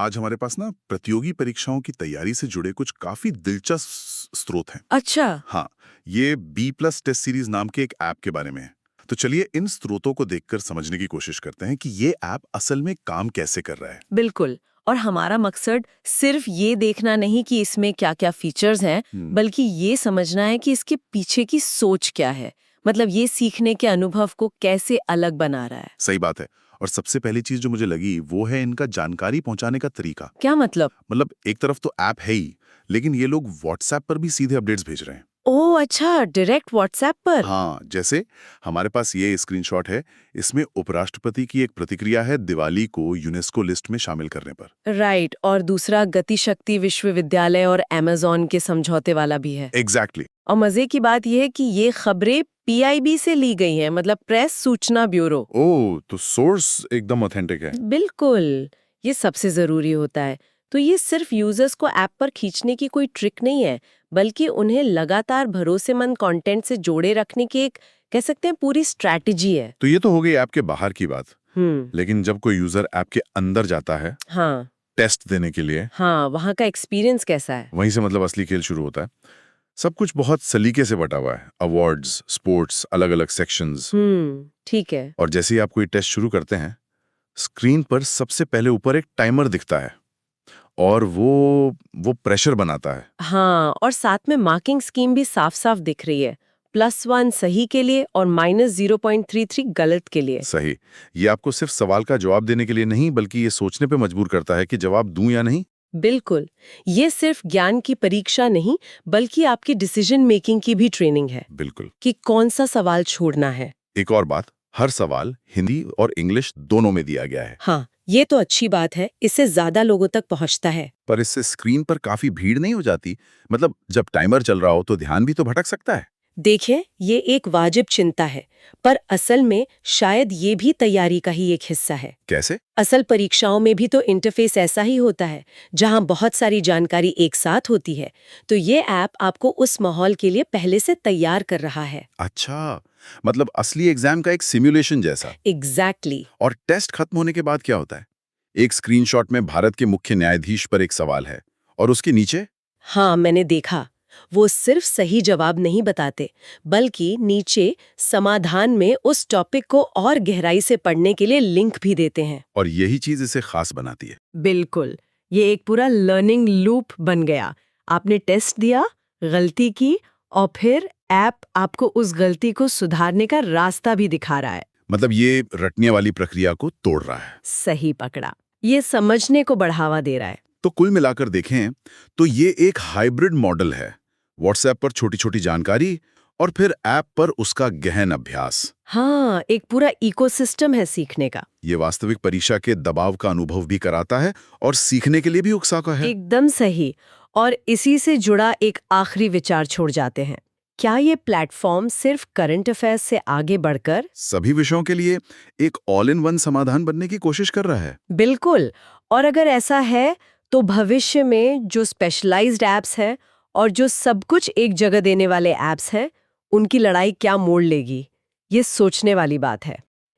आज हमारे पास ना प्रतियोगी परीक्षाओं की तैयारी से जुड़े कुछ काफी दिलचस्प स्रोत हैं। अच्छा। हाँ, ये B+ टेस्ट सीरीज नाम के एक ऐप के बारे में है। तो चलिए इन स्रोतों को देखकर समझने की कोशिश करते हैं कि ये ऐप असल में काम कैसे कर रहा है। बिल्कुल। और हमारा मकसद सिर्फ ये देखना नहीं कि इसमें क्या क्या फीचर्स हैं, बल्कि ये समझना है कि इसके पीछे की सोच क्या है। मतलब ये सीखने के अनुभव को कैसे अलग बना रहा है। सही बात है। और सबसे पहली चीज जो मुझे लगी वो है इनका जानकारी पहुंचाने का तरीका। क्या मतलब? मतलब एक तरफ तो ऐप है ही, लेकिन ये लोग व्हाट्सएप पर भी सीधे अपडेट्स भेज रहे हैं। ओह अच्छा, डायरेक्ट व्हाट्सएप पर। हाँ, जैसे हमारे पास ये स्क्रीनशॉट है। इसमें उपराष्ट्रपति की एक प्रतिक्रिया है दिवाली को यूनेस्को लिस्ट में शामिल करने पर। राइट। और दूसरा गतिशक्ति विश्वविद्यालय और अमेज़न के समझौते वाला भी है। एग्जैक्टली। और मजे की बात यह है कि ये खबरें पीआईबी से ली गई हैं, मतलब प्रेस सूचना ब्यूरो। ओह, तो सोर्स एकदम ऑथेंटिक है। बिल्कुल, ये सबसे जरूरी होता है। तो ये सिर्फ यूजर्स को ऐप पर खींचने की कोई ट्रिक नहीं है, बल्कि उन्हें लगातार भरोसेमंद कंटेंट से जोड़े रखने की एक, कह सकते हैं, पूरी स्ट्रैटेजी है। तो ये तो हो गई ऐप के बाहर की बात। हम्म। लेकिन जब कोई यूजर ऐप के अंदर जाता है हाँ टेस्ट देने के लिए, हाँ, वहाँ का एक्सपीरियंस कैसा है? वहीं से मतलब असली खेल शुरू होता है। सब कुछ बहुत सलीके से बटा हुआ है। अवार्ड्स, स्पोर्ट्स, अलग अलग सेक्शंस। ठीक है। और जैसे ही आप कोई टेस्ट शुरू करते हैं, स्क्रीन पर सबसे पहले ऊपर एक टाइमर दिखता है और वो प्रेशर बनाता है। हाँ, और साथ में मार्किंग स्कीम भी साफ साफ दिख रही है। +1 सही के लिए और -0.33 गलत के लिए। सही। ये आपको सिर्फ सवाल का जवाब देने के लिए नहीं, बल्कि ये सोचने पे मजबूर करता है कि जवाब दूं या नहीं। बिल्कुल। ये सिर्फ ज्ञान की परीक्षा नहीं, बल्कि आपकी डिसीजन मेकिंग की भी ट्रेनिंग है बिल्कुल। कि कौन सा सवाल छोड़ना है। एक और बात, हर सवाल हिंदी और इंग्लिश दोनों में दिया गया है। हाँ, ये तो अच्छी बात है, इससे ज्यादा लोगों तक पहुंचता है। पर इससे स्क्रीन पर काफी भीड़ नहीं हो जाती? मतलब जब टाइमर चल रहा हो तो ध्यान भी तो भटक सकता है। देखिए, ये एक वाजिब चिंता है, पर असल में शायद ये भी तैयारी का ही एक हिस्सा है। कैसे? असल परीक्षाओं में भी तो इंटरफेस ऐसा ही होता है, जहां बहुत सारी जानकारी एक साथ होती है। तो ये ऐप आपको उस माहौल के लिए पहले से तैयार कर रहा है। अच्छा, मतलब असली एग्जाम का एक सिमुलेशन जैसा। एग्जैक्टली। और टेस्ट खत्म होने के बाद क्या होता है? एक स्क्रीनशॉट में भारत के मुख्य न्यायाधीश पर एक सवाल है और उसके नीचे हाँ, मैंने देखा। वो सिर्फ सही जवाब नहीं बताते, बल्कि नीचे समाधान में उस टॉपिक को और गहराई से पढ़ने के लिए लिंक भी देते हैं। और यही चीज इसे खास बनाती है। बिल्कुल। ये एक पूरा लर्निंग लूप बन गया। आपने टेस्ट दिया, गलती की, और फिर ऐप आपको उस गलती को सुधारने का रास्ता भी दिखा रहा है। मतलब ये रटने वाली प्रक्रिया को तोड़ रहा है। सही पकड़ा। ये समझने को बढ़ावा दे रहा है। तो कुल मिलाकर देखें तो ये एक हाइब्रिड मॉडल है। व्हाट्सएप पर छोटी छोटी जानकारी और फिर ऐप पर उसका गहन अभ्यास। हाँ, एक पूरा इकोसिस्टम है सीखने का। ये वास्तविक परीक्षा के दबाव का अनुभव भी कराता है और सीखने के लिए भी उकसाता है। एकदम सही। और इसी से जुड़ा एक आखिरी विचार छोड़ जाते हैं। क्या ये प्लेटफॉर्म सिर्फ करंट अफेयर्स से आगे बढ़कर सभी विषयों के लिए एक ऑल इन वन समाधान बनने की कोशिश कर रहा है? बिल्कुल। और अगर ऐसा है, तो भविष्य में जो स्पेशलाइज्ड एप्स हैं और जो सब कुछ एक जगह देने वाले एप्स हैं, उनकी लड़ाई क्या मोड़ लेगी? ये सोचने वाली बात है।